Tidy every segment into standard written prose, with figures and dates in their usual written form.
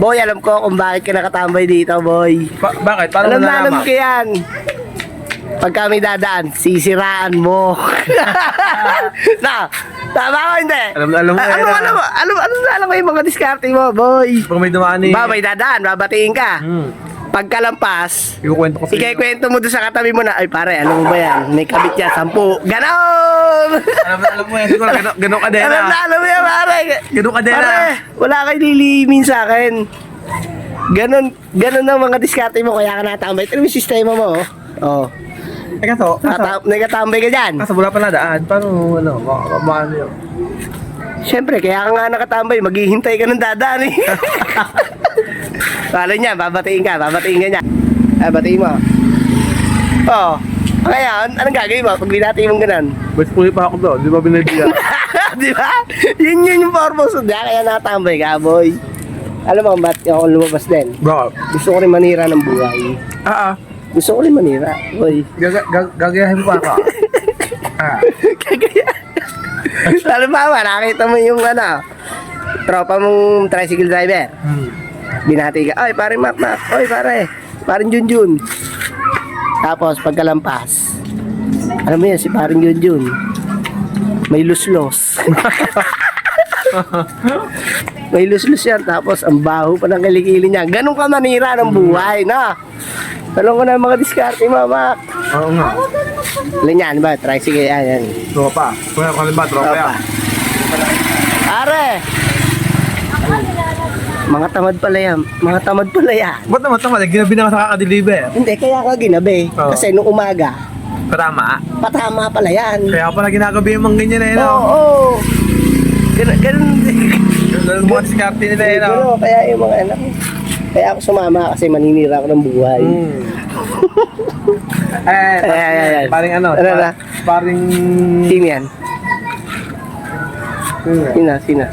Boy, alam ko kung bakit ka nakatambay dito, boy. Bakit? Paano Alam mo na alam nalaman? ko yan. Pag kami dadaan, sisiraan mo. Na, tama ko hindi? Alam mo yan, Alam mo yung mga diskarte mo, boy. Pag may dumaan eh. Ba, may dadaan, babatiin ka. Pagkalampas, Ikukwento ko sa'yo. ikikwento mo doon sa katabi mo na, ay pare, alam mo ba yan? May kabit yan, 10. Ganon! Alam mo yan, siguro, ganun kadena. Alam mo yan, pare. Ganun kadena. Pare, wala kayo lilimin sa akin. Ganon ang mga diskarte mo, kaya ka natambay. Ito yung sistema mo, oh. Oh. Kaso Nagatambay ka dyan. wala pa na daan. Paano, paano yun? Siyempre, kaya ka nga nakatambay, maghihintay ka ng dadaan eh. Kala niya, babatiin ka niya. Ay, batiin mo. Oo. Kaya, anong gagawin mo pag binati mong ganun? Mas puli pa ako doon, di ba binibigyan? Di ba? Yun yung purpose niya, kaya natambay ka, boy. Alam mo ba't ako lumabas din? Bro. Gusto ko rin manira ng buhay. Gusto ko rin manira, boy. Gagayahin pa ako. Kagaya. Alam ba, nakita mo yung tropa mong tricycle driver. Binati ka, ay pare Mac, oy pare, parang Junjun. Tapos pagkalampas, alam mo yan, si parang Junjun, may luslos. May luslos yan, tapos ang baho pa ng kilikili niya. Ganun ka manira ng buhay, na. Talong ko na mga diskarte mo, Mac. Oo nga. Alam yan ba, tricycle, yan. Tropa. Kuya, kung ba, tropa yan. Pare! Mga tamad pala yan. Ba't naman tama? Ginabi na ka sa kakadeliver. Hindi, kaya ka ginabi. Oo. Kasi nung umaga, Tama. patama pala yan. Kaya pala ginagabi yung mga ganyan eh, no? Oo. Ganun. Ganun mga diskarte nila eh, no? Ganun, kaya yung mga anak. Kaya ako sumama kasi maninira ako ng buhay. Ay. Paring ano? Ano na? Paring... Sino yan? Sina.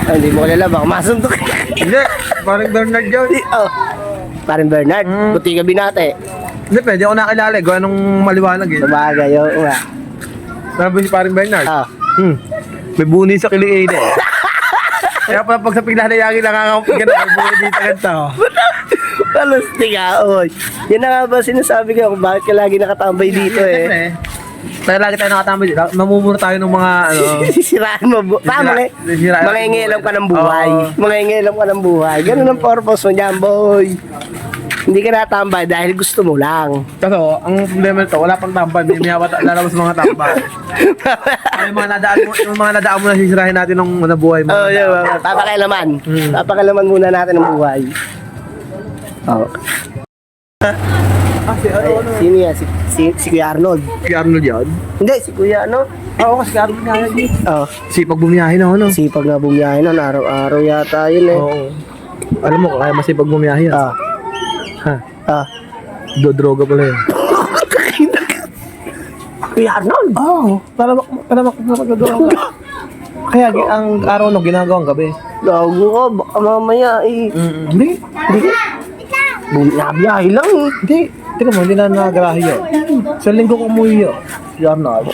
Ay, hindi mo kilala, baka masuntok. Hindi, paring Bernard yun. Oh. Parang Bernard, buti ka binate. Hindi, pwede ako nakilala eh. Gawa nung maliwanag eh. Sabagay, oo nga. Sabi si paring Bernard. Ah. May buni sa kilig eh. Kaya pala pag sa piglalayagi nakakapag na, may buni dito ganito. Palustig ka, oy. Yan na nga ba sinasabi ko kung bakit ka lagi nakatambay dito eh. Siyempre, kaya lagi tayo nakatambay dito. Mamumura tayo ng mga ano. Sisiraan mo. Mangingilam ka ng buhay. Oo. Mangingilam ka ng buhay. Ganun ang purpose mo niyan, boy. Hindi ka natambay dahil gusto mo lang. Kaso, ang problema nito, wala pang tambay. May lalabas mga tambay. Ay, yung mga nadaan mo na sisirahin natin ng buhay mo. Oh, yun. Papakailaman. Papakailaman muna natin ng buhay. Oh. Si ano? Sino yan? Si Kuya Arnold. Si Arnold yan? Hindi, si Kuya ano? Oo, si Arnold nga yan. Oh. Sipag bumiyahin ako, no? Sipag na bumiyahin nun. Araw-araw yata yun eh. Oo. Alam mo, kaya masipag bumiyahin. Ah. Ha? Ah. Droga pala yun. Kuya Arnold? Oo. Talamak magdodroga. Kaya ang araw no, ginagawang gabi. Gago ka, baka mamaya eh. Hindi. Bumiyahe lang eh. Hindi. Tingnan mo, hindi na nagarahe yun. Sa linggo ko umuwi yun. Si Arnold.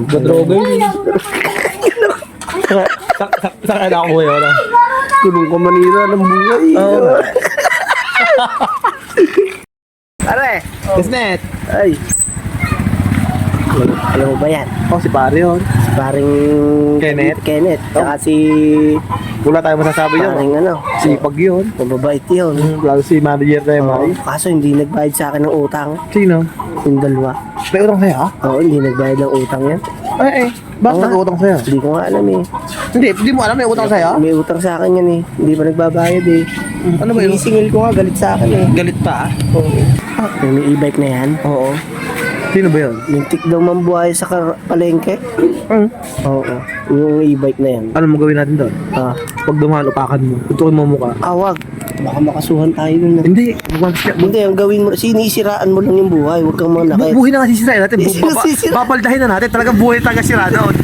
Gadroga yun. Saka na ako yun. Kulong ka manira ng buhay. Oo. Pare. Kisnet. Ay. Alam mo ba yan? Si pare yun. Si paring Kenneth. Tsaka si Wala tayo masasabi yun. paring ano. Sipag yun. Mababait yun. Lalo si manager na yun. Oo, kaso hindi nagbayad sa akin ng utang. Sino? Yung dalawa. May utang sa'yo? Oo, hindi nagbayad ng utang yan. Bakit Oo. nag-utang sa'yo? Hindi ko nga alam eh. Hindi mo alam may utang sa'yo? May utang sa akin yan eh. Hindi pa nagbabayad eh. Ano ba yun? Sinisingil ko nga, galit sa akin eh. Galit pa? Oo. Yung may e-bike na yan. Oo. Sino ba yun? Lintik daw mambuhay sa palengke. Oo. Yung e-bike na yan. Ano mo gawin natin doon? Ah. Pag dumaan, upakan mo. Tutukin mo mukha. Awag. Baka makasuhan tayo nun. Hindi. Hindi, ang gawin mo, sinisiraan mo lang yung buhay. Huwag kang manakit. Buhay na nga sisirain natin. Sisira. Papaldahin na natin. Talagang buhay talaga sira doon.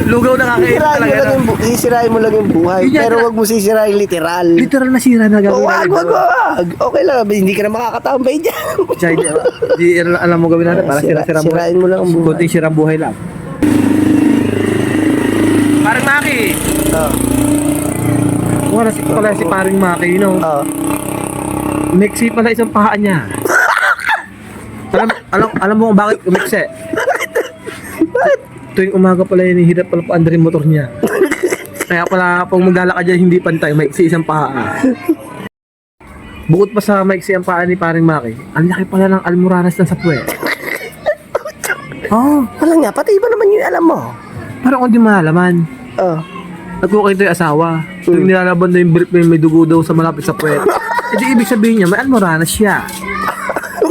Lugaw na kakain talaga. Sisirain mo lang yung buhay. Yun yan Pero na- wag mo sisirain literal. Literal na sira na gagawin natin. Wag. Okay lang, hindi ka na makakatambay dyan. Siya, di alam mo gawin natin. Para sira-sira buhay. Sirain mo lang ang buhay. Kunting sirang buhay lang. Parang Maki. Oh. Wala si paring Maki, no? Oo. Mixi pala isang paa niya. alam mo kung bakit umiksi? Tuwing umaga pala yun, hirap pala paandarin motor niya. Kaya pala, pag maglalakad dyan, hindi pantay, maiksi isang paa. Bukod pa sa maiksi ang paa ni paring Maki, ang laki pala ng almoranas ng sapwe. Oh, Wala nga, pati iba naman yung alam mo. parang kung di malaman. Oo. Nagkukay ito yung asawa. Tuwing nilalaban na yung brief may dugo daw sa malapit sa puwet. Hindi ibig sabihin niya, may almoranas siya.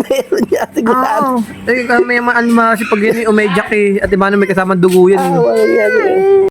Meron niya, sigurado. Oo. Eh, may almoranas pag yun yung umedyak eh. At iba na may kasamang dugo yan. Wala nga.